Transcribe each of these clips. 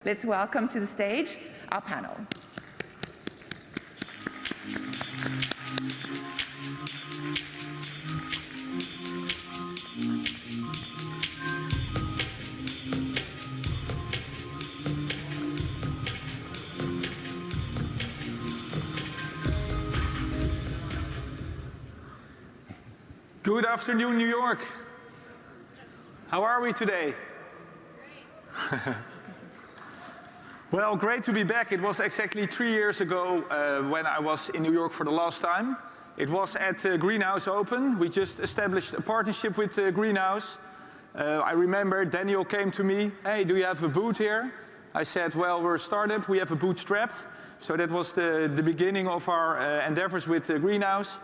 Let's welcome to the stage our panel. Good afternoon, New York. How are we today? Great. Well, great to be back. It was exactly 3 years ago when I was in New York for the last time. It was at Greenhouse Open. We just established a partnership with Greenhouse. I remember Daniel came to me, hey, do you have a booth here? I said, well, we're a startup, we have a bootstrapped. So that was the beginning of our endeavors with Greenhouse.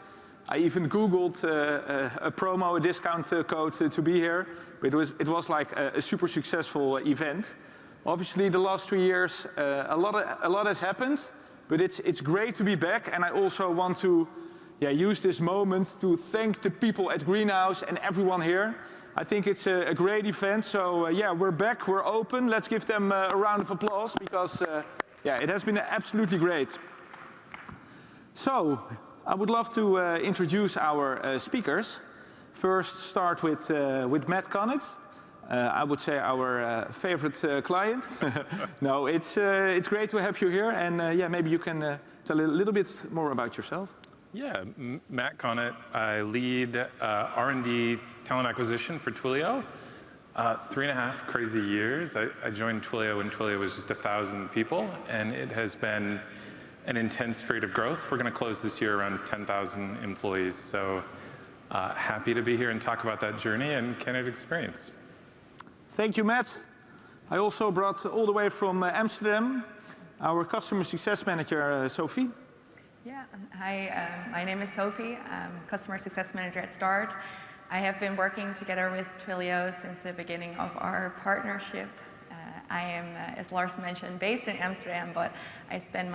I even Googled a promo, a discount code to be here. But it was like a super successful event. Obviously, the last 3 years, a lot has happened, but it's great to be back. And I also want to use this moment to thank the people at Greenhouse and everyone here. I think it's a great event. So we're back, we're open. Let's give them a round of applause because it has been absolutely great. So I would love to introduce our speakers. First, start with Matt Connot. I would say our favorite client. No, it's great to have you here, and maybe you can tell a little bit more about yourself. Yeah, Matt Connett. I lead R&D talent acquisition for Twilio. 3.5 crazy years. I joined Twilio when Twilio was just 1,000 people, and it has been an intense period of growth. We're going to close this year around 10,000 employees. So happy to be here and talk about that journey and candidate experience. Thank you, Matt. I also brought all the way from Amsterdam our customer success manager, Sophie. Yeah, hi, my name is Sophie. I'm customer success manager at Start. I have been working together with Twilio since the beginning of our partnership. I am, as Lars mentioned, based in Amsterdam, but I spent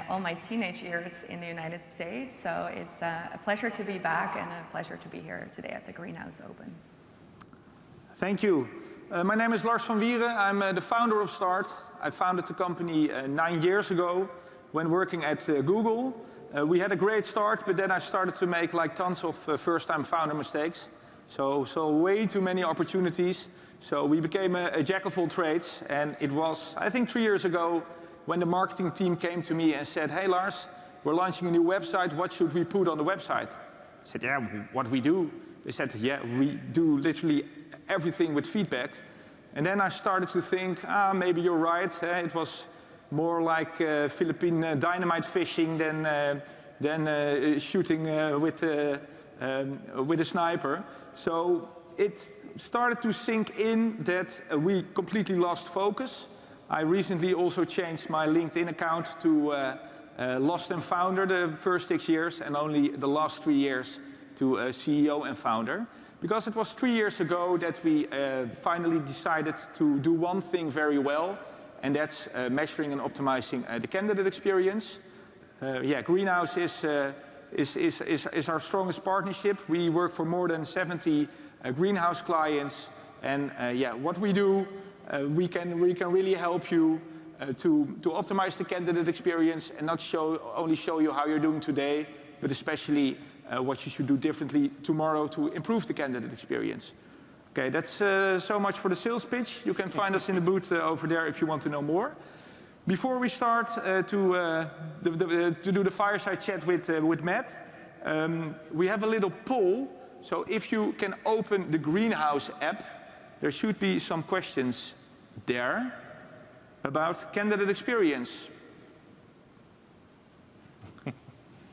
all my teenage years in the United States. So it's a pleasure to be back and a pleasure to be here today at the Greenhouse Open. Thank you. My name is Lars Von Vive. I'm the founder of Start. I founded the company 9 years ago when working at Google. We had a great start, but then I started to make like tons of first-time founder mistakes. So way too many opportunities. So we became a jack of all trades. And it was, I think, 3 years ago when the marketing team came to me and said, hey, Lars, we're launching a new website. What should we put on the website? I said, yeah, what we do? They said, yeah, we do literally everything with feedback. And then I started to think, maybe you're right. It was more like Philippine dynamite fishing than shooting with a sniper. So it started to sink in that we completely lost focus. I recently also changed my LinkedIn account to Lost and Founder the first 6 years and only the last 3 years to CEO and founder. Because it was 3 years ago that we finally decided to do one thing very well, and that's measuring and optimizing the candidate experience. Greenhouse is our strongest partnership. We work for more than 70 Greenhouse clients, and what we do, we can really help you to optimize the candidate experience and not only show you how you're doing today, but especially what you should do differently tomorrow to improve the candidate experience. Okay, that's so much for the sales pitch. You can find us in the booth over there if you want to know more. Before we start to do the fireside chat with Matt, we have a little poll. So if you can open the Greenhouse app, there should be some questions there about candidate experience.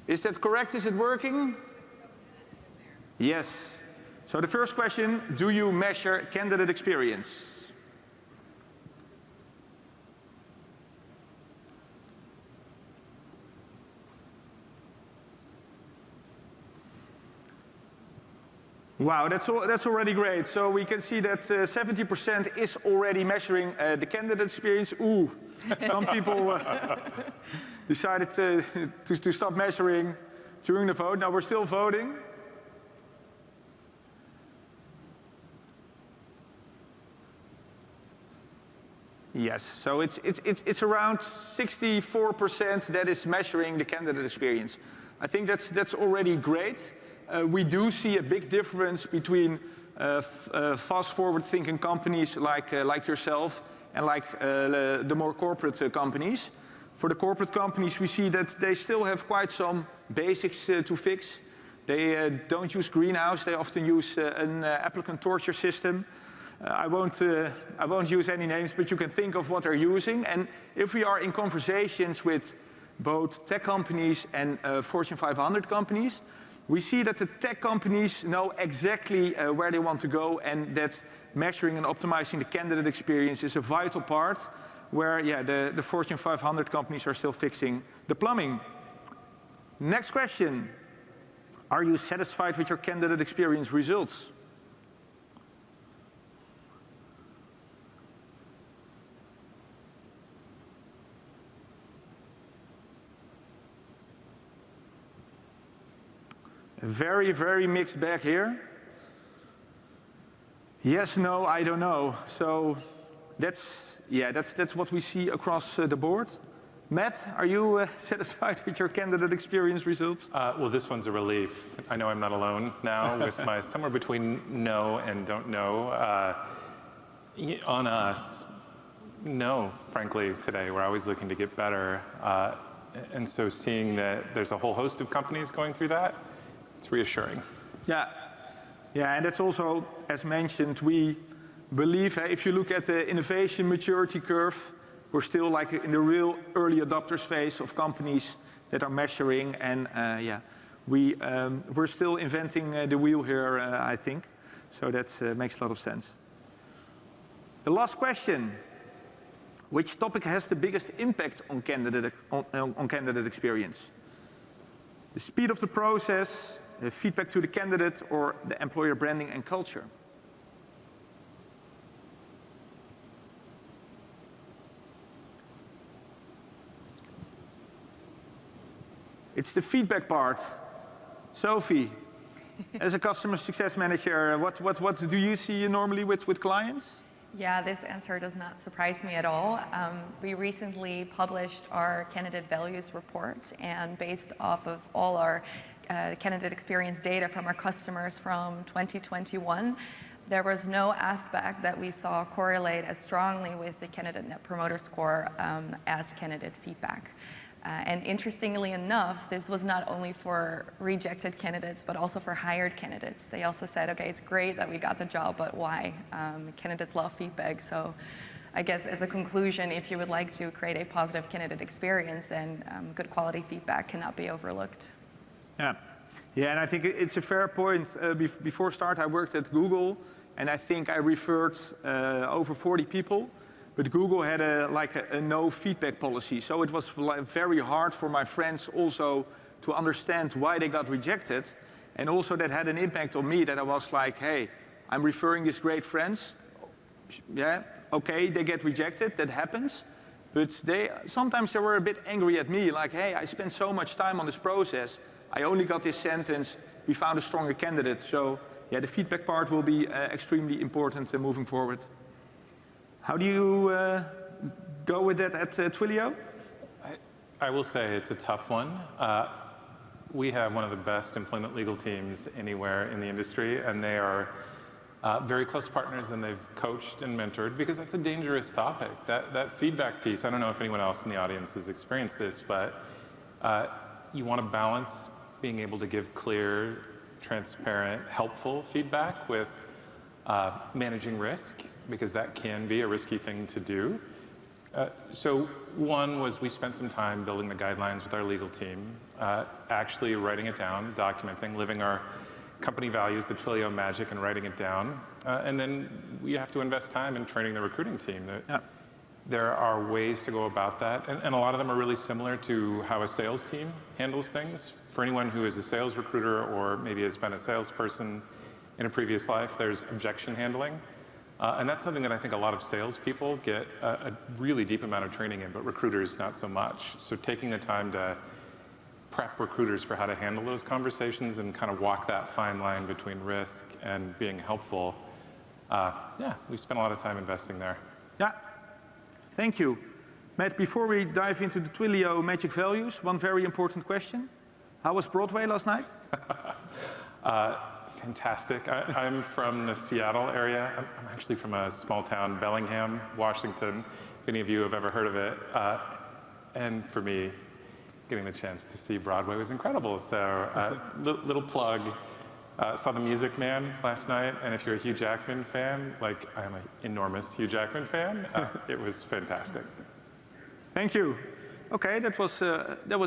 Is that correct? Is it working? Yes. So the first question, do you measure candidate experience? Wow, that's already great. So we can see that 70% is already measuring the candidate experience. Ooh, some people decided to stop measuring during the vote. Now we're still voting. Yes, so it's around 64% that is measuring the candidate experience. I think that's already great. We do see a big difference between fast-forward thinking companies like yourself and like the more corporate companies. For the corporate companies, we see that they still have quite some basics to fix. They don't use Greenhouse. They often use an applicant torture system. I won't use any names, but you can think of what they're using. And if we are in conversations with both tech companies and Fortune 500 companies, we see that the tech companies know exactly where they want to go, and that measuring and optimizing the candidate experience is a vital part, where the Fortune 500 companies are still fixing the plumbing. Next question. Are you satisfied with your candidate experience results? Very, very mixed bag here. Yes, no, I don't know. So that's what we see across the board. Matt, are you satisfied with your candidate experience results? Well, this one's a relief. I know I'm not alone now with my somewhere between no and don't know. On us, no, frankly, today. We're always looking to get better. And so seeing that there's a whole host of companies going through that, it's reassuring. Yeah, and that's also, as mentioned, we believe if you look at the innovation maturity curve, we're still like in the real early adopters phase of companies that are measuring, and we're still inventing the wheel here, I think. So that makes a lot of sense. The last question: which topic has the biggest impact on candidate experience? The speed of the process, the feedback to the candidate, or the employer branding and culture? It's the feedback part. Sophie, as a customer success manager, what do you see normally with clients? Yeah, this answer does not surprise me at all. We recently published our candidate values report, and based off of all our candidate experience data from our customers from 2021, there was no aspect that we saw correlate as strongly with the candidate net promoter score as candidate feedback. And interestingly enough, this was not only for rejected candidates, but also for hired candidates. They also said, okay, it's great that we got the job, but why? Candidates love feedback. So I guess as a conclusion, if you would like to create a positive candidate experience, then good quality feedback cannot be overlooked. Yeah, and I think it's a fair point. Before Start, I worked at Google, and I think I referred over 40 people. But Google had a no feedback policy, so it was very hard for my friends also to understand why they got rejected, and also that had an impact on me. That I was like, hey, I'm referring these great friends. Yeah, okay, they get rejected, that happens, but sometimes they were a bit angry at me, like, hey, I spent so much time on this process. I only got this sentence. We found a stronger candidate. So yeah, the feedback part will be extremely important moving forward. How do you go with that at Twilio? I will say it's a tough one. We have one of the best employment legal teams anywhere in the industry, and they are very close partners, and they've coached and mentored, because it's a dangerous topic. That feedback piece, I don't know if anyone else in the audience has experienced this, but you want to balance being able to give clear, transparent, helpful feedback with managing risk, because that can be a risky thing to do. So one was we spent some time building the guidelines with our legal team, actually writing it down, documenting, living our company values, the Twilio magic, and writing it down. And then we have to invest time in training the recruiting team. There are ways to go about that, and a lot of them are really similar to how a sales team handles things. For anyone who is a sales recruiter or maybe has been a salesperson in a previous life, there's objection handling. And that's something that I think a lot of salespeople get a really deep amount of training in, but recruiters not so much. So taking the time to prep recruiters for how to handle those conversations and kind of walk that fine line between risk and being helpful, we spent a lot of time investing there. Yeah. Thank you. Matt, before we dive into the Twilio magic values, one very important question. How was Broadway last night? Fantastic. I'm from the Seattle area. I'm actually from a small town, Bellingham, Washington, if any of you have ever heard of it. And for me, getting the chance to see Broadway was incredible. So little plug, saw The Music Man last night, and if you're a Hugh Jackman fan, like I'm an enormous Hugh Jackman fan, it was fantastic. Thank you. Okay, that was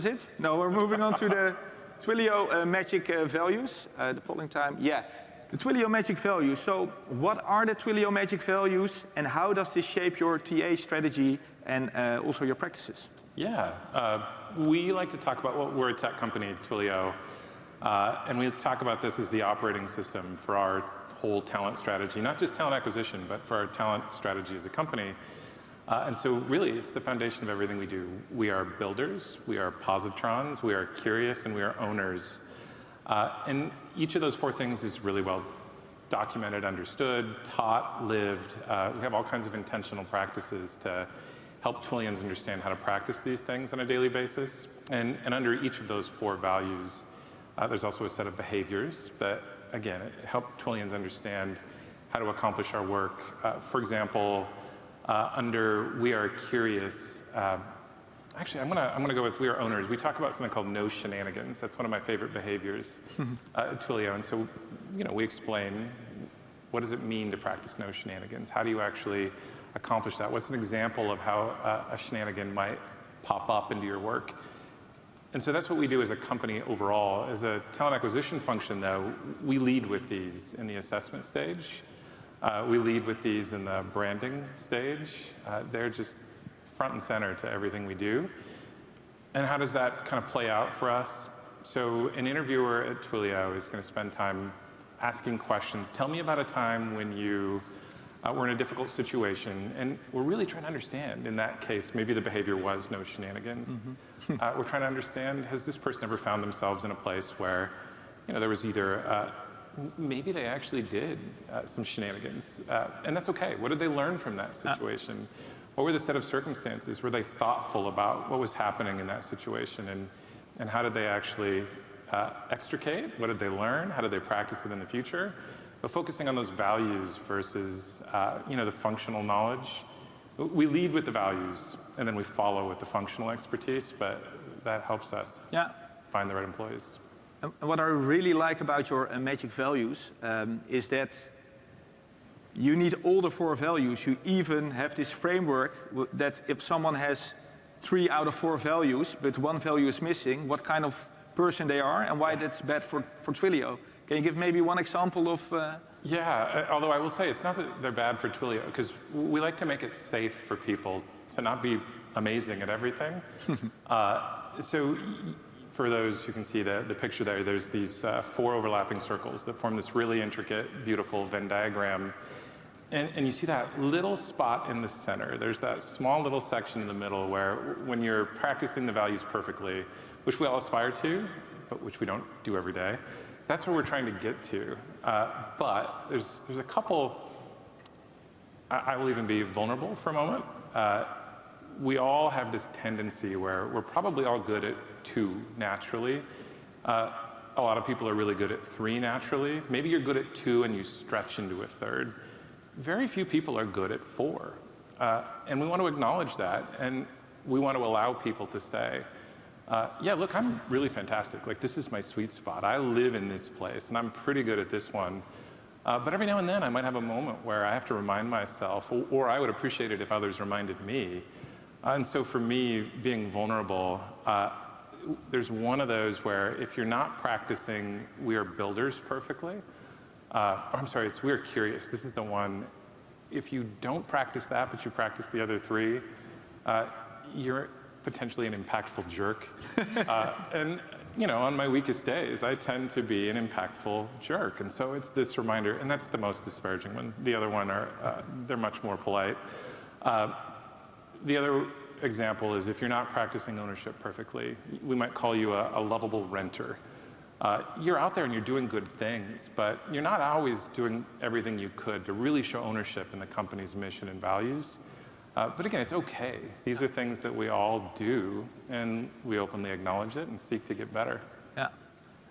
it. Now we're moving on to the Twilio magic values. The polling time, yeah. The Twilio magic values. So what are the Twilio magic values and how does this shape your TA strategy and also your practices? Yeah, we like to talk about, well, we're a tech company, Twilio, and we talk about this as the operating system for our whole talent strategy, not just talent acquisition, but for our talent strategy as a company. And so really, it's the foundation of everything we do. We are builders, we are positrons, we are curious, and we are owners. And each of those four things is really well documented, understood, taught, lived. We have all kinds of intentional practices to help Twilians understand how to practice these things on a daily basis. And under each of those four values, there's also a set of behaviors that, again, help Twilians understand how to accomplish our work. For example, under We Are Curious, actually, I'm gonna go with We Are Owners. We talk about something called no shenanigans. That's one of my favorite behaviors at Twilio. And so, we explain what does it mean to practice no shenanigans? How do you actually accomplish that? What's an example of how a shenanigan might pop up into your work? And so that's what we do as a company overall. As a talent acquisition function, though, we lead with these in the assessment stage. We lead with these in the branding stage. They're just front and center to everything we do. And how does that kind of play out for us? So an interviewer at Twilio is going to spend time asking questions. Tell me about a time when you were in a difficult situation. And we're really trying to understand, in that case, maybe the behavior was no shenanigans. We're trying to understand, has this person ever found themselves in a place where there was either maybe they actually did some shenanigans, and that's okay. What did they learn from that situation? What were the set of circumstances? Were they thoughtful about what was happening in that situation, and how did they actually extricate? What did they learn? How did they practice it in the future? But focusing on those values versus the functional knowledge. We lead with the values, and then we follow with the functional expertise, but that helps us find the right employees. And what I really like about your magic values is that you need all the four values. You even have this framework that if someone has 3 out of 4 values, but one value is missing, what kind of person they are and why that's bad for Twilio. Can you give maybe one example of... Yeah, although I will say it's not that they're bad for Twilio, because we like to make it safe for people to not be amazing at everything. So for those who can see the picture there, there's these 4 overlapping circles that form this really intricate, beautiful Venn diagram. And you see that little spot in the center. There's that small little section in the middle where when you're practicing the values perfectly, which we all aspire to, but which we don't do every day, that's where we're trying to get to. But there's a couple, I will even be vulnerable for a moment. We all have this tendency where we're probably all good at 2 naturally. A lot of people are really good at 3 naturally. Maybe you're good at 2 and you stretch into a 3rd. Very few people are good at 4. And we want to acknowledge that, and we want to allow people to say, yeah, look, I'm really fantastic. Like, this is my sweet spot. I live in this place, and I'm pretty good at this one. But every now and then, I might have a moment where I have to remind myself, or I would appreciate it if others reminded me. And so for me, being vulnerable, there's one of those where if you're not practicing We Are Builders perfectly, I'm sorry, it's We Are Curious. This is the one. If you don't practice that, but you practice the other 3, you're potentially an impactful jerk. And on my weakest days, I tend to be an impactful jerk. And so it's this reminder, and that's the most disparaging one. The other one they're much more polite. The other example is if you're not practicing ownership perfectly, we might call you a lovable renter. You're out there and you're doing good things, but you're not always doing everything you could to really show ownership in the company's mission and values. But again, it's okay. These are things that we all do, and we openly acknowledge it and seek to get better. Yeah.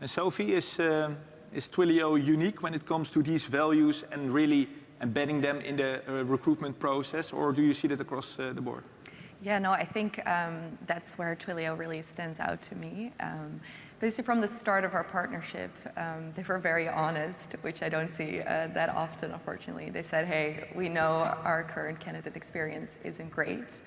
And Sophie, is Twilio unique when it comes to these values and really embedding them in the recruitment process, or do you see that across the board? Yeah, no, I think that's where Twilio really stands out to me. Basically, from the start of our partnership, they were very honest, which I don't see that often, unfortunately. They said, hey, we know our current candidate experience isn't great.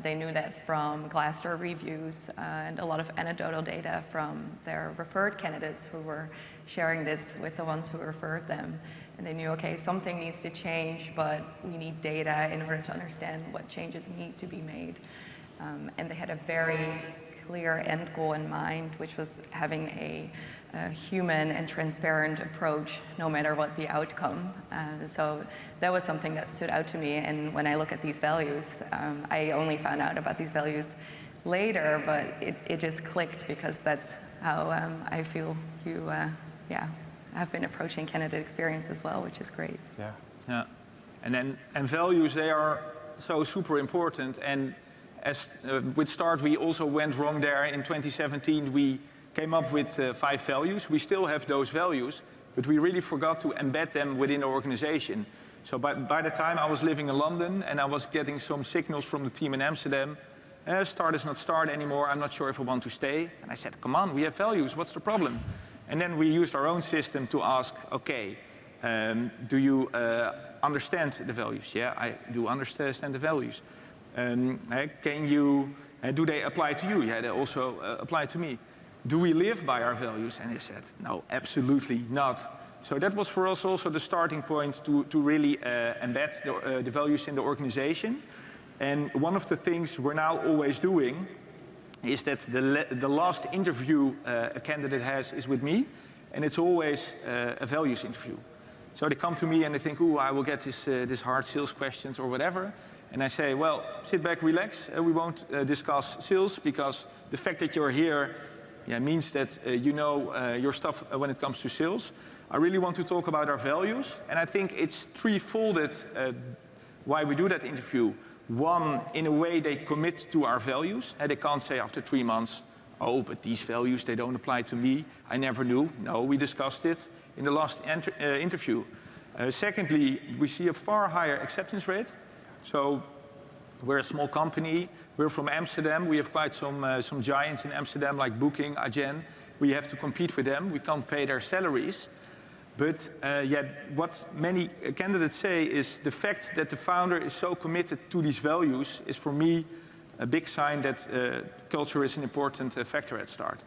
They knew that from Glassdoor reviews and a lot of anecdotal data from their referred candidates who were sharing this with the ones who referred them. And they knew, okay, something needs to change, but we need data in order to understand what changes need to be made. And they had a very clear end goal in mind, which was having a human and transparent approach, no matter what the outcome. So that was something that stood out to me. And when I look at these values, I only found out about these values later, but it just clicked because that's how I feel you, have been approaching candidate experience as well, which is great. Yeah. Yeah. And values, they are so super important. And as with Start, we also went wrong there. In 2017, we came up with 5 values. We still have those values, but we really forgot to embed them within the organization. So by the time I was living in London and I was getting some signals from the team in Amsterdam, Start is not Start anymore, I'm not sure if I want to stay. And I said, come on, we have values, what's the problem? And then we used our own system to ask, okay, do you understand the values? Yeah, I do understand the values. Do they apply to you? Yeah, they also apply to me. Do we live by our values? And they said, no, absolutely not. So that was for us also the starting point to really embed the values in the organization. And one of the things we're now always doing is that the last interview a candidate has is with me, and it's always a values interview. So they come to me and they think, ooh, I will get this hard sales questions or whatever. And I say, well, sit back, relax. We won't discuss sales because the fact that you're here means that you know your stuff when it comes to sales. I really want to talk about our values. And I think it's threefolded why we do that interview. One, in a way, they commit to our values. And they can't say after 3 months, oh, but these values, they don't apply to me. I never knew. No, we discussed it in the last interview. Secondly, we see a far higher acceptance rate. So we're a small company. We're from Amsterdam. We have quite some giants in Amsterdam, like Booking, Adyen. We have to compete with them. We can't pay their salaries. But what many candidates say is the fact that the founder is so committed to these values is for me a big sign that culture is an important factor at Start.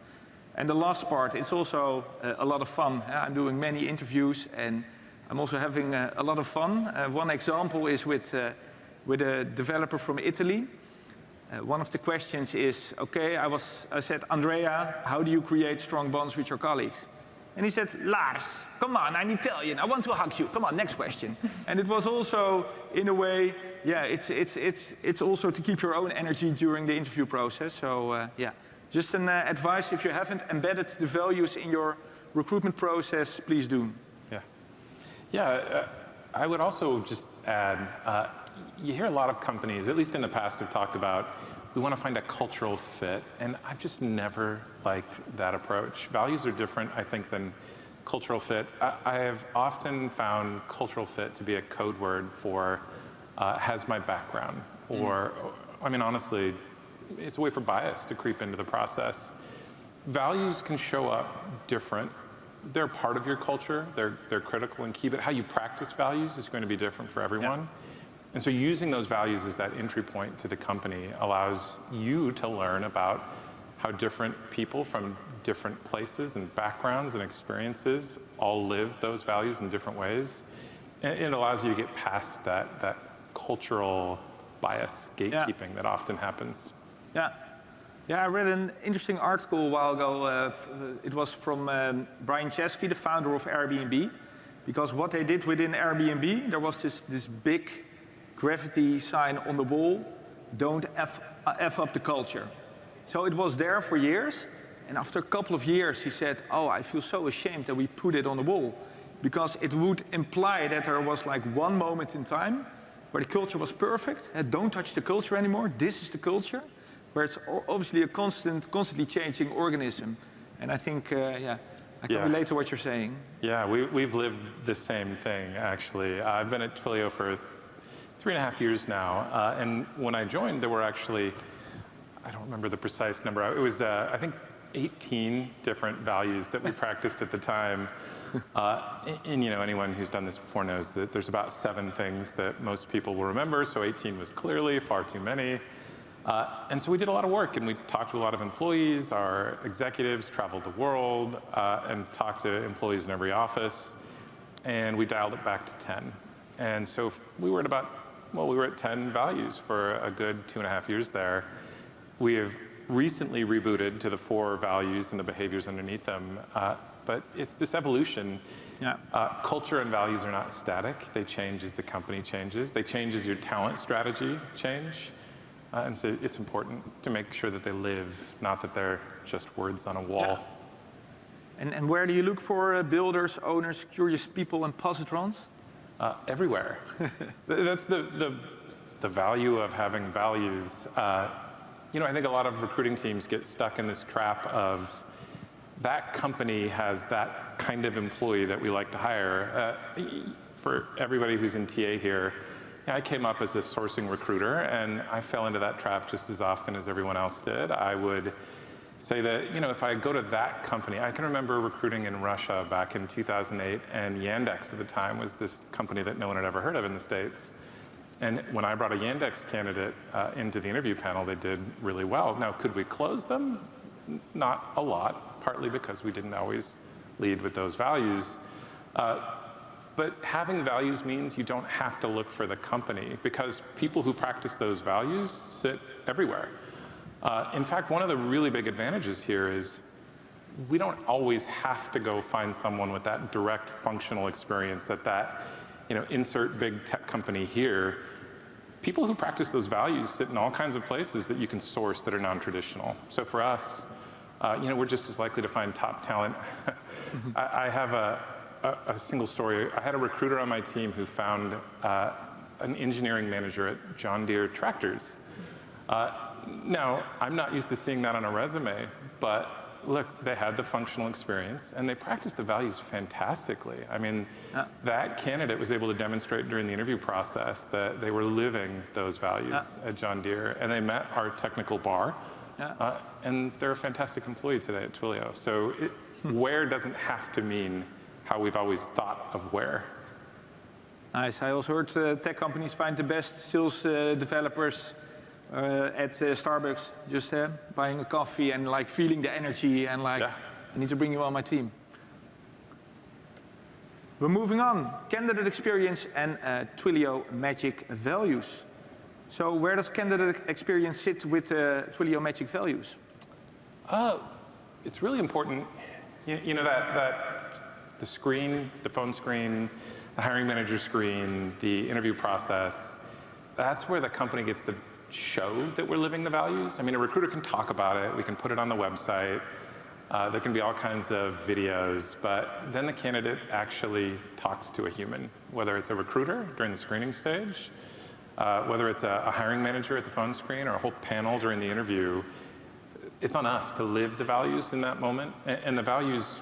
And the last part, it's also a lot of fun. I'm doing many interviews and I'm also having a lot of fun. One example is with a developer from Italy. One of the questions is, okay, I said, Andrea, how do you create strong bonds with your colleagues? And he said, Lars, come on, I'm Italian, I want to hug you. Come on, next question. And it was also, in a way, it's also to keep your own energy during the interview process. So just an advice, if you haven't embedded the values in your recruitment process, please do. Yeah, I would also just add, you hear a lot of companies, at least in the past, have talked about, we want to find a cultural fit, and I've just never liked that approach. Values are different, I think, than cultural fit. I have often found cultural fit to be a code word for has my background, or, I mean, honestly, it's a way for bias to creep into the process. Values can show up different. They're part of your culture, they're critical and key, but how you practice values is going to be different for everyone. Yeah. And so using those values as that entry point to the company allows you to learn about how different people from different places and backgrounds and experiences all live those values in different ways. And it allows you to get past that cultural bias gatekeeping that often happens. Yeah, I read an interesting article a while ago. It was from Brian Chesky, the founder of Airbnb. Because what they did within Airbnb, there was this big graffiti sign on the wall, don't F up the culture. So it was there for years, and after a couple of years he said, oh, I feel so ashamed that we put it on the wall, because it would imply that there was like one moment in time where the culture was perfect. Don't touch the culture anymore. This is the culture, where it's obviously a constantly changing organism. And I think, I can relate to what you're saying. Yeah, we've lived the same thing, actually. I've been at Twilio for 3.5 years now. And when I joined, there were actually, I don't remember the precise number. It was, I think, 18 different values that we practiced at the time. And anyone who's done this before knows that there's about 7 things that most people will remember. So 18 was clearly far too many. And so we did a lot of work, and we talked to a lot of employees. Our executives traveled the world and talked to employees in every office, and we dialed it back to 10. And so we were at 10 values for a good 2.5 years there. We have recently rebooted to the 4 values and the behaviors underneath them, but it's this evolution. Yeah. Culture and values are not static. They change as the company changes. They change as your talent strategy change. And so it's important to make sure that they live, not that they're just words on a wall. Yeah. And where do you look for builders, owners, curious people, and positrons? Everywhere. That's the value of having values. I think a lot of recruiting teams get stuck in this trap of that company has that kind of employee that we like to hire. For everybody who's in TA here, I came up as a sourcing recruiter, and I fell into that trap just as often as everyone else did. I would say that, if I go to that company, I can remember recruiting in Russia back in 2008, and Yandex at the time was this company that no one had ever heard of in the States. And when I brought a Yandex candidate into the interview panel, they did really well. Now, could we close them? Not a lot, partly because we didn't always lead with those values. But having values means you don't have to look for the company, because people who practice those values sit everywhere. In fact, one of the really big advantages here is we don't always have to go find someone with that direct functional experience at that, insert big tech company here. People who practice those values sit in all kinds of places that you can source that are non-traditional. So for us, we're just as likely to find top talent. I have a single story. I had a recruiter on my team who found an engineering manager at John Deere tractors. Now, I'm not used to seeing that on a resume, but look, they had the functional experience, and they practiced the values fantastically. I mean, that candidate was able to demonstrate during the interview process that they were living those values at John Deere, and they met our technical bar, and they're a fantastic employee today at Twilio. So where doesn't have to mean how we've always thought of where. Nice. I also heard tech companies find the best sales developers at Starbucks, just buying a coffee and feeling the energy and I need to bring you on my team. We're moving on. Candidate experience and Twilio magic values. So where does candidate experience sit with Twilio magic values? It's really important. The screen, the phone screen, the hiring manager screen, the interview process, that's where the company gets to show that we're living the values. I mean, a recruiter can talk about it, we can put it on the website, there can be all kinds of videos, but then the candidate actually talks to a human, whether it's a recruiter during the screening stage, whether it's a hiring manager at the phone screen, or a whole panel during the interview. It's on us to live the values in that moment, and the values,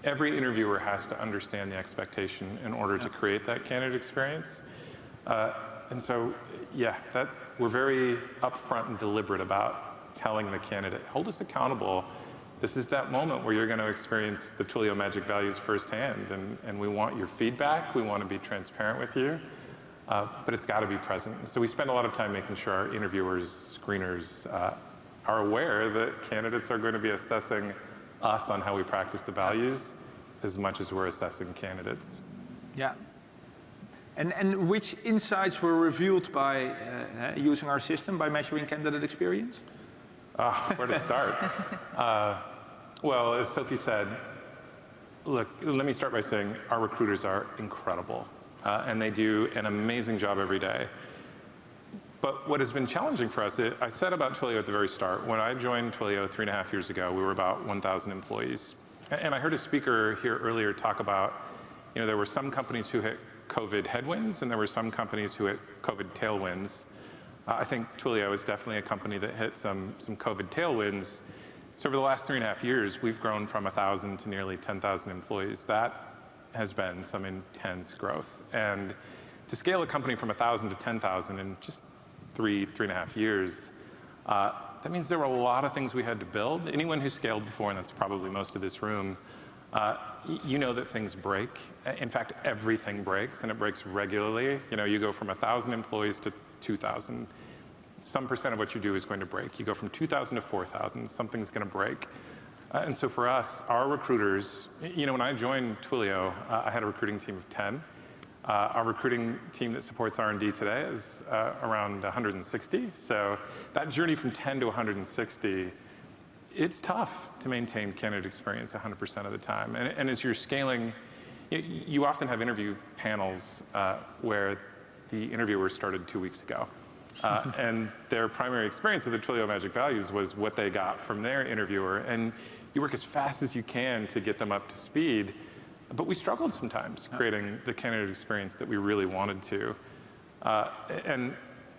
every interviewer has to understand the expectation in order to create that candidate experience. And so, we're very upfront and deliberate about telling the candidate, hold us accountable. This is that moment where you're going to experience the Twilio magic values firsthand, and we want your feedback. We want to be transparent with you, but it's got to be present. So we spend a lot of time making sure our interviewers, screeners, are aware that candidates are going to be assessing us on how we practice the values as much as we're assessing candidates. Yeah. And which insights were revealed by using our system, by measuring candidate experience? Where to start? Well, as Sophie said, look, let me start by saying our recruiters are incredible, and they do an amazing job every day. But what has been challenging for us, I said about Twilio at the very start, when I joined Twilio 3.5 years ago, we were about 1,000 employees. And I heard a speaker here earlier talk about, there were some companies who COVID headwinds, and there were some companies who hit COVID tailwinds. I think Twilio is definitely a company that hit some COVID tailwinds. So over the last 3.5 years, we've grown from 1,000 to nearly 10,000 employees. That has been some intense growth. And to scale a company from 1,000 to 10,000 in just 3.5 years, that means there were a lot of things we had to build. Anyone who scaled before, and that's probably most of this room, you know that things break. In fact, everything breaks, and it breaks regularly. You know, you go from 1,000 employees to 2,000. Some percent of what you do is going to break. You go from 2,000 to 4,000, something's going to break. And so for us, our recruiters, you know, when I joined Twilio, I had a recruiting team of 10. Our recruiting team that supports R&D today is around 160. So that journey from 10 to 160, it's tough to maintain candidate experience 100% of the time. And as you're scaling, you often have interview panels where the interviewer started 2 weeks ago. And their primary experience with the Twilio Magic Values was what they got from their interviewer. And you work as fast as you can to get them up to speed. But we struggled sometimes creating the candidate experience that we really wanted to. And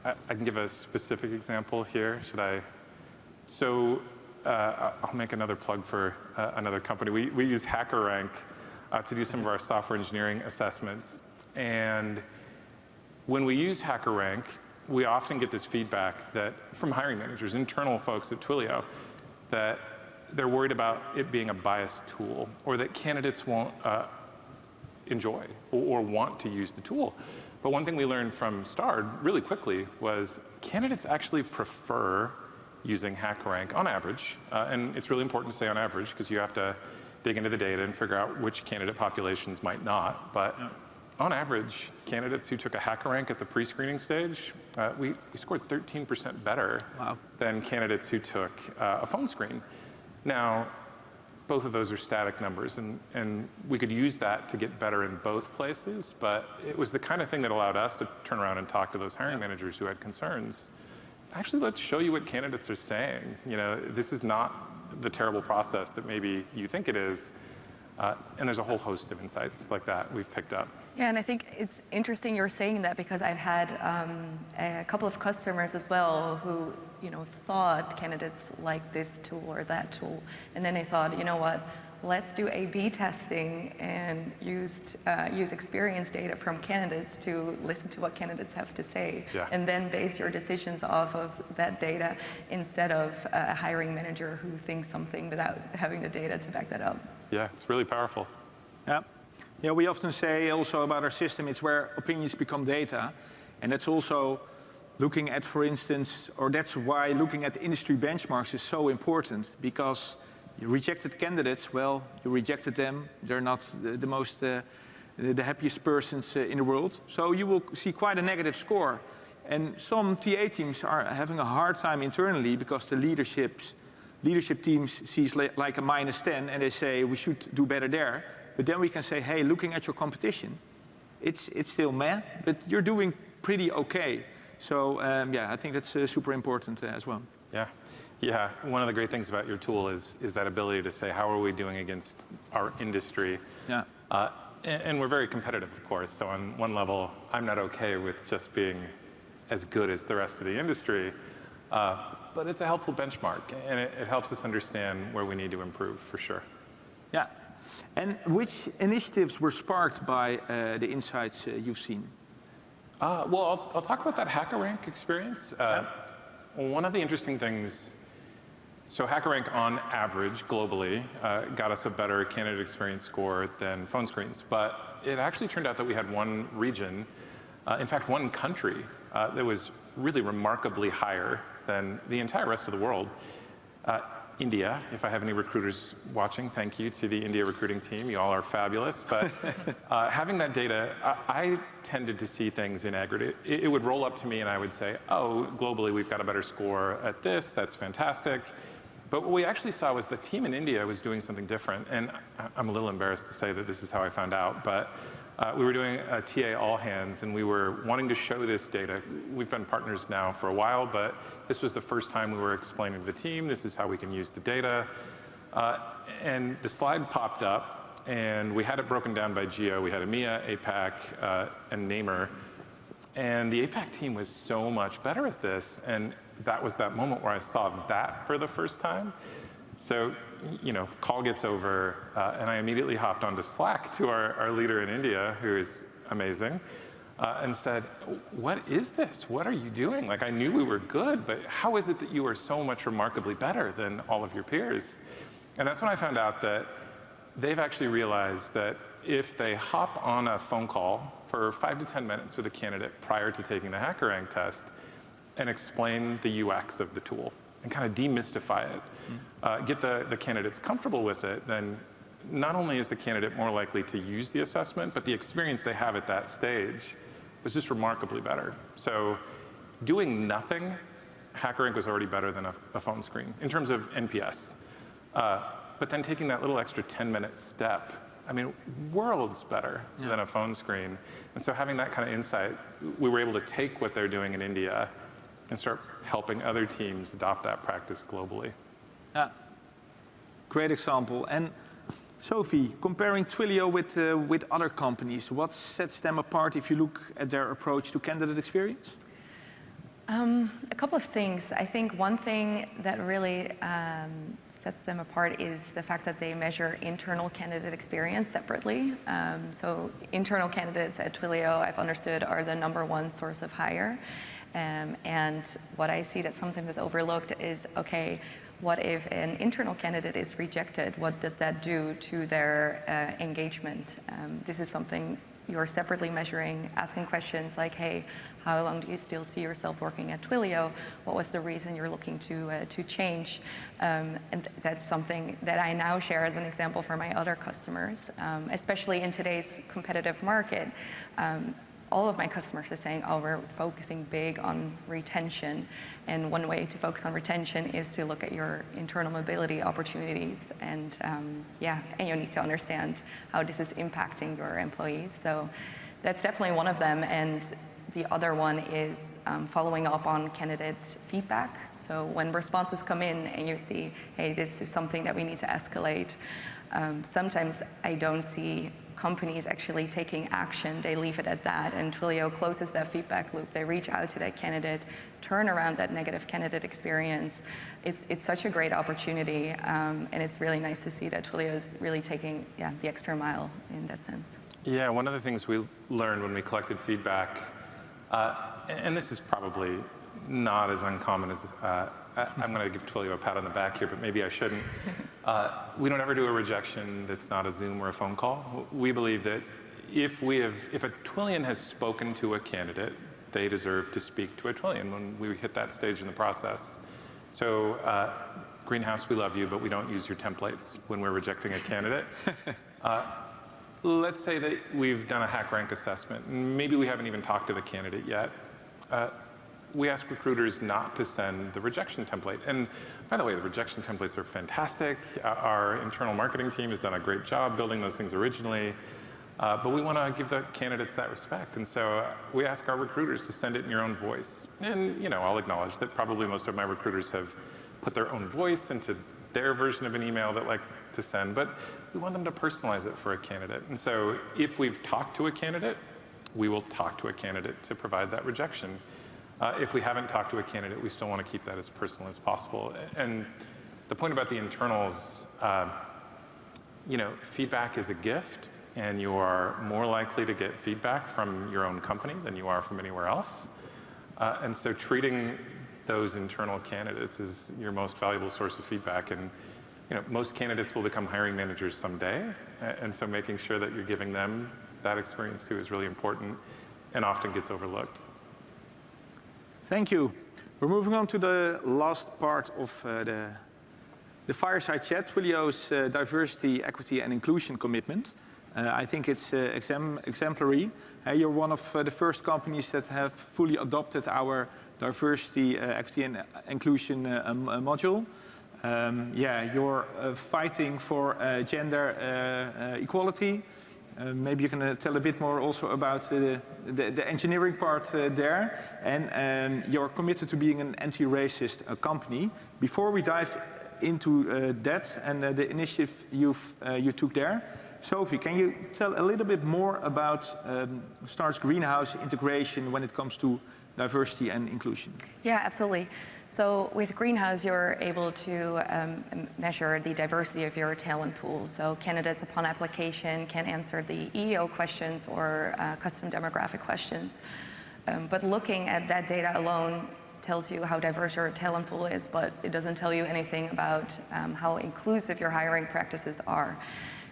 I can give a specific example here. Should I? So I'll make another plug for another company. We use HackerRank to do some of our software engineering assessments. And when we use HackerRank, we often get this feedback that from hiring managers, internal folks at Twilio, that they're worried about it being a biased tool, or that candidates won't enjoy or want to use the tool. But one thing we learned from Stard really quickly was candidates actually prefer using HackerRank on average. And it's really important to say on average, because you have to dig into the data and figure out which candidate populations might not. But on average, candidates who took a HackerRank at the pre-screening stage, we scored 13% better than candidates who took a phone screen. Now, both of those are static numbers, and we could use that to get better in both places, but it was the kind of thing that allowed us to turn around and talk to those hiring managers who had concerns. Actually, let's show you what candidates are saying. You know, this is not the terrible process that maybe you think it is. And there's a whole host of insights like that we've picked up. Yeah, and I think it's interesting you're saying that, because I've had a couple of customers as well who, you know, thought candidates like this tool or that tool, and then they thought, you know what, let's do A/B testing and use experience data from candidates to listen to what candidates have to say, and then base your decisions off of that data instead of a hiring manager who thinks something without having the data to back that up. Yeah, it's really powerful. Yeah, we often say also about our system, it's where opinions become data. And that's also looking at, for instance, or that's why looking at industry benchmarks is so important, because you rejected candidates, well, you rejected them. They're not the most, the happiest persons in the world. So you will see quite a negative score. And some TA teams are having a hard time internally because the leadership teams sees like a -10 and they say we should do better there. But then we can say, hey, looking at your competition, it's still meh, but you're doing pretty okay. So yeah, I think that's super important as well. Yeah, one of the great things about your tool is that ability to say, how are we doing against our industry? And we're very competitive, of course. So on one level, I'm not okay with just being as good as the rest of the industry. But it's a helpful benchmark, and it helps us understand where we need to improve, for sure. Yeah. And which initiatives were sparked by the insights you've seen? Well, I'll talk about that HackerRank experience. One of the interesting things, so HackerRank on average globally got us a better candidate experience score than phone screens, but it actually turned out that we had one region, in fact one country, that was really remarkably higher than the entire rest of the world. India, if I have any recruiters watching, thank you to the India recruiting team. You all are fabulous. But having that data, I tended to see things in aggregate. It would roll up to me and I would say, oh, globally we've got a better score at this, that's fantastic. But what we actually saw was the team in India was doing something different. And I'm a little embarrassed to say that this is how I found out, but we were doing a TA all hands and we were wanting to show this data. We've been partners now for a while, but this was the first time we were explaining to the team, this is how we can use the data. And the slide popped up and we had it broken down by geo. We had EMEA, APAC, and NAMER. And the APAC team was so much better at this. And that was that moment where I saw that for the first time. So, call gets over, and I immediately hopped onto Slack to our leader in India, who is amazing, and said, what is this? What are you doing? Like, I knew we were good, but how is it that you are so much remarkably better than all of your peers? And that's when I found out that they've actually realized that if they hop on a phone call for 5 to 10 minutes with a candidate prior to taking the HackerRank test and explain the UX of the tool and kind of demystify it, get the candidates comfortable with it, then not only is the candidate more likely to use the assessment, but the experience they have at that stage was just remarkably better. So doing nothing, HackerRank was already better than a phone screen in terms of NPS. But then taking that little extra 10-minute step, I mean, worlds better than a phone screen. And so having that kind of insight, we were able to take what they're doing in India and start helping other teams adopt that practice globally. Yeah, great example. And Sophie, comparing Twilio with other companies, what sets them apart if you look at their approach to candidate experience? A couple of things. I think one thing that really sets them apart is the fact that they measure internal candidate experience separately. So internal candidates at Twilio, I've understood, are the #1 source of hire. And what I see that sometimes is overlooked is, okay, what if an internal candidate is rejected? What does that do to their engagement? This is something you're separately measuring, asking questions like, hey, how long do you still see yourself working at Twilio? What was the reason you're looking to change? And that's something that I now share as an example for my other customers, especially in today's competitive market. All of my customers are saying, oh, we're focusing big on retention. And one way to focus on retention is to look at your internal mobility opportunities. And and you need to understand how this is impacting your employees. So that's definitely one of them. And the other one is following up on candidate feedback. So when responses come in and you see, hey, this is something that we need to escalate, sometimes I don't see companies actually taking action. They leave it at that, and Twilio closes that feedback loop. They reach out to that candidate, turn around that negative candidate experience. It's such a great opportunity, and it's really nice to see that Twilio is really taking the extra mile in that sense. Yeah, one of the things we learned when we collected feedback, and this is probably not as uncommon as, I'm going to give Twilio a pat on the back here, but maybe I shouldn't. We don't ever do a rejection that's not a Zoom or a phone call. We believe that if a Twillian has spoken to a candidate, they deserve to speak to a Twillian when we hit that stage in the process. So Greenhouse, we love you, but we don't use your templates when we're rejecting a candidate. Let's say that we've done a HackerRank assessment. Maybe we haven't even talked to the candidate yet. We ask recruiters not to send the rejection template. And by the way, the rejection templates are fantastic. Our internal marketing team has done a great job building those things originally. But we want to give the candidates that respect. And so we ask our recruiters to send it in your own voice. And I'll acknowledge that probably most of my recruiters have put their own voice into their version of an email that like to send. But we want them to personalize it for a candidate. And so if we've talked to a candidate, we will talk to a candidate to provide that rejection. If we haven't talked to a candidate, we still want to keep that as personal as possible. And the point about the internals, feedback is a gift, and you are more likely to get feedback from your own company than you are from anywhere else. And so treating those internal candidates is your most valuable source of feedback. And most candidates will become hiring managers someday. And so making sure that you're giving them that experience too is really important and often gets overlooked. Thank you. We're moving on to the last part of the Fireside Chat, Twilio's diversity, equity, and inclusion commitment. I think it's exemplary. You're one of the first companies that have fully adopted our diversity, equity, and inclusion module. You're fighting for gender equality. Maybe you can tell a bit more also about the engineering part there. And you're committed to being an anti-racist company. Before we dive into that and the initiative you took there, Sophie, can you tell a little bit more about Start's greenhouse integration when it comes to diversity and inclusion? Yeah, absolutely. So with Greenhouse, you're able to measure the diversity of your talent pool. So candidates upon application can answer the EEO questions or custom demographic questions. But looking at that data alone tells you how diverse your talent pool is, but it doesn't tell you anything about how inclusive your hiring practices are.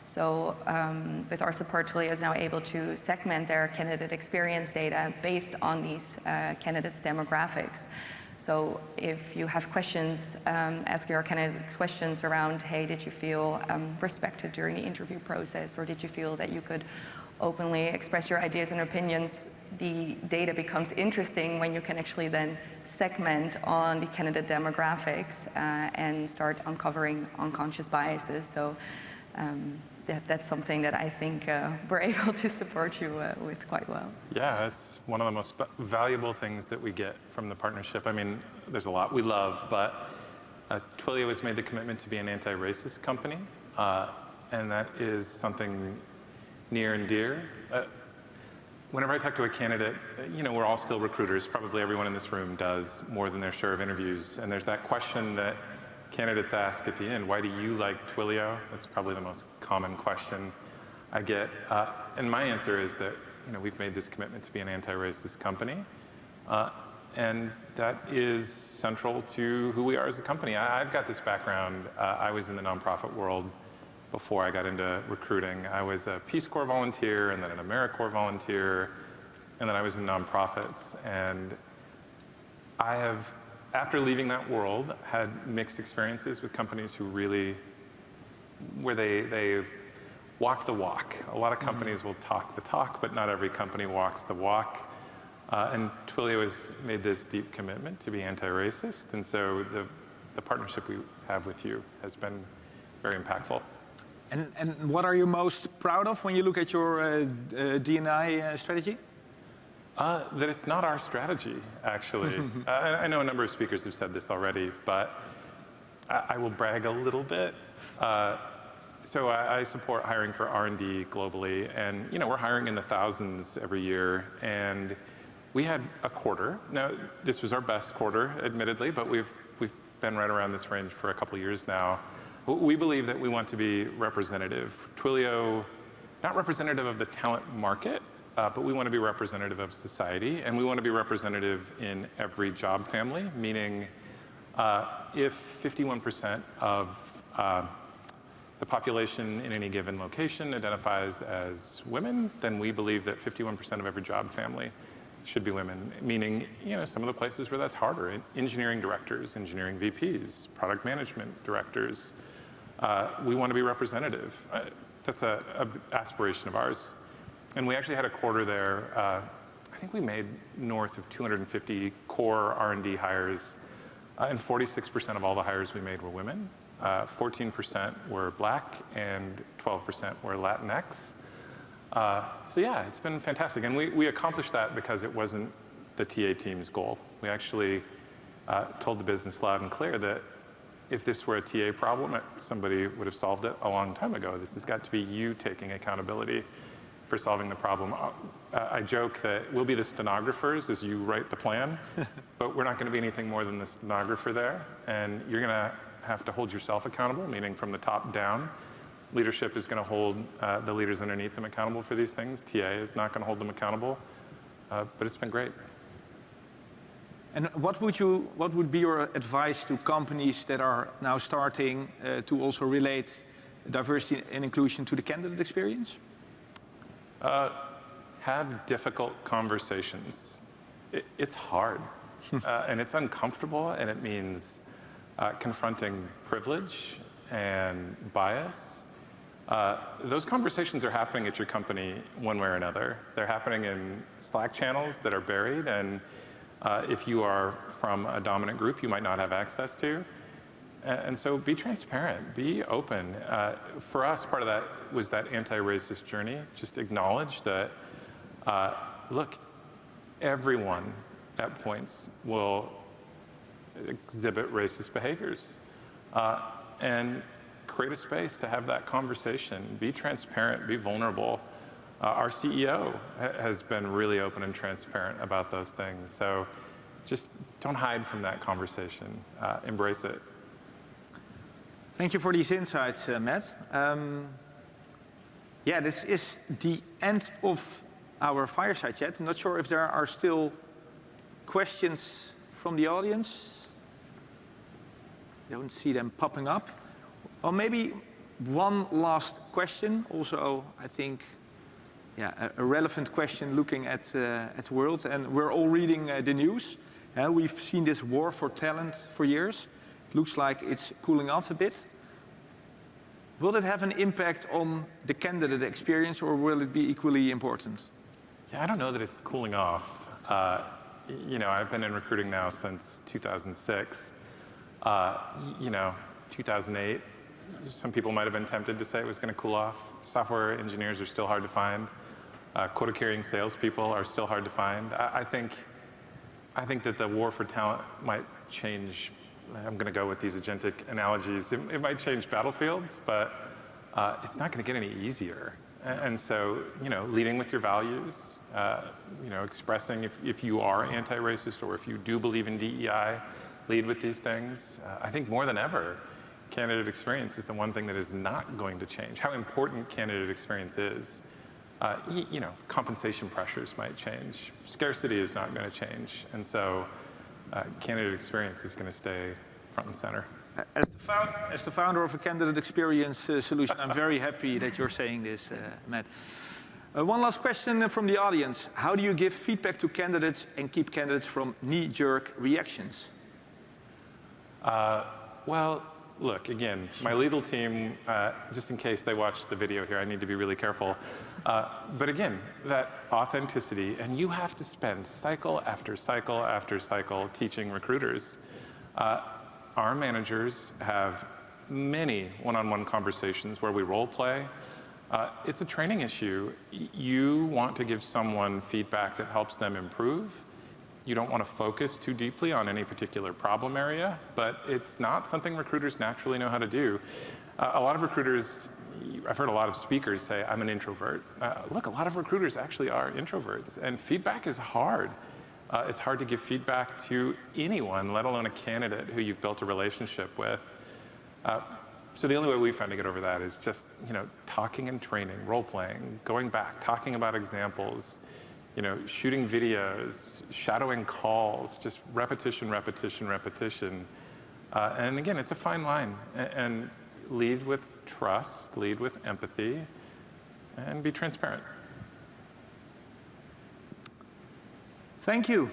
So with our support, Twilio is now able to segment their candidate experience data based on these candidates' demographics. So if you have questions, ask your candidates questions around, hey, did you feel respected during the interview process, or did you feel that you could openly express your ideas and opinions? The data becomes interesting when you can actually then segment on the candidate demographics and start uncovering unconscious biases. So that's something that I think we're able to support you with quite well. Yeah, it's one of the most valuable things that we get from the partnership. I mean, there's a lot we love, but Twilio has made the commitment to be an anti-racist company, and that is something near and dear. Whenever I talk to a candidate, you know, we're all still recruiters. Probably everyone in this room does more than their share of interviews, and there's that question that candidates ask at the end, why do you like Twilio? That's probably the most common question I get. And my answer is that, you know, we've made this commitment to be an anti-racist company. And that is central to who we are as a company. I've got this background. I was in the nonprofit world before I got into recruiting. I was a Peace Corps volunteer, and then an AmeriCorps volunteer, and then I was in nonprofits. And I have, after leaving that world, had mixed experiences with companies who really, where they walk the walk. A lot of companies will talk the talk, but not every company walks the walk. And Twilio has made this deep commitment to be anti-racist, and so the partnership we have with you has been very impactful. And what are you most proud of when you look at your D&I strategy? That it's not our strategy, actually. I know a number of speakers have said this already, but I will brag a little bit. So I support hiring for R&D globally, and you know, we're hiring in the thousands every year, and we had a quarter. Now, this was our best quarter, admittedly, but we've been right around this range for a couple years now. We believe that we want to be representative. Twilio, not representative of the talent market, but we want to be representative of society, and we want to be representative in every job family, meaning if 51% of the population in any given location identifies as women, then we believe that 51% of every job family should be women, meaning, you know, some of the places where that's harder, engineering directors, engineering VPs, product management directors, we want to be representative. That's an aspiration of ours. And we actually had a quarter there. I think we made north of 250 core R&D hires, and 46% of all the hires we made were women. 14% were Black, and 12% were Latinx. So yeah, it's been fantastic. And we accomplished that because it wasn't the TA team's goal. We actually told the business loud and clear that if this were a TA problem, somebody would have solved it a long time ago. This has got to be you taking accountability for solving the problem. I joke that we'll be the stenographers as you write the plan, but we're not going to be anything more than the stenographer there. And you're going to have to hold yourself accountable, meaning from the top down. Leadership is going to hold the leaders underneath them accountable for these things. TA is not going to hold them accountable, but it's been great. And what would be your advice to companies that are now starting to also relate diversity and inclusion to the candidate experience? Have difficult conversations. It's hard, and it's uncomfortable, and it means confronting privilege and bias. Those conversations are happening at your company one way or another. They're happening in Slack channels that are buried, and if you are from a dominant group, you might not have access to. And so be transparent, be open. For us, part of that was that anti-racist journey. Just acknowledge that, look, everyone at points will exhibit racist behaviors. And create a space to have that conversation, be transparent, be vulnerable. Our CEO has been really open and transparent about those things. So just don't hide from that conversation. Embrace it. Thank you for these insights, Matt. Yeah, this is the end of our Fireside Chat. I'm not sure if there are still questions from the audience. I don't see them popping up. Or maybe one last question. Also, I think, yeah, a relevant question looking at the world. And we're all reading the news. We've seen this war for talent for years. It looks like it's cooling off a bit. Will it have an impact on the candidate experience, or will it be equally important? Yeah, I don't know that it's cooling off. You know, I've been in recruiting now since 2006. You know, 2008, some people might have been tempted to say it was going to cool off. Software engineers are still hard to find. Quota-carrying salespeople are still hard to find. I think that the war for talent might change. I'm going to go with these agentic analogies. It might change battlefields, but it's not going to get any easier. And so, you know, leading with your values, you know, expressing if you are anti-racist or if you do believe in DEI, lead with these things. I think more than ever, candidate experience is the one thing that is not going to change. How important candidate experience is. You know, compensation pressures might change. Scarcity is not going to change. And so candidate experience is going to stay front and center. As the founder of a candidate experience solution, I'm very happy that you're saying this, Matt. One last question from the audience. How do you give feedback to candidates and keep candidates from knee-jerk reactions? Well, look, again, my legal team, just in case they watch the video here, I need to be really careful. But again, that authenticity, and you have to spend cycle after cycle after cycle teaching recruiters. Our managers have many one-on-one conversations where we role play. It's a training issue. You want to give someone feedback that helps them improve. You don't want to focus too deeply on any particular problem area, but it's not something recruiters naturally know how to do. A lot of recruiters, I've heard a lot of speakers say, I'm an introvert. Look, a lot of recruiters actually are introverts, and feedback is hard. It's hard to give feedback to anyone, let alone a candidate who you've built a relationship with. So the only way we found to get over that is just, you know, talking and training, role-playing, going back, talking about examples, you know, shooting videos, shadowing calls, just repetition, repetition, repetition. And again, it's a fine line. And lead with trust, lead with empathy, and be transparent. Thank you.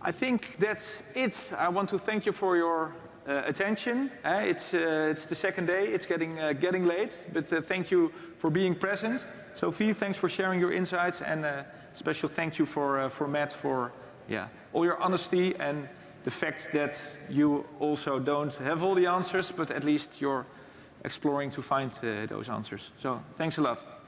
I think that's it. I want to thank you for your attention. It's the second day. It's getting late, but thank you for being present. Sophie, thanks for sharing your insights, and a special thank you for Matt for all your honesty and the fact that you also don't have all the answers, but at least you're exploring to find those answers. So thanks a lot.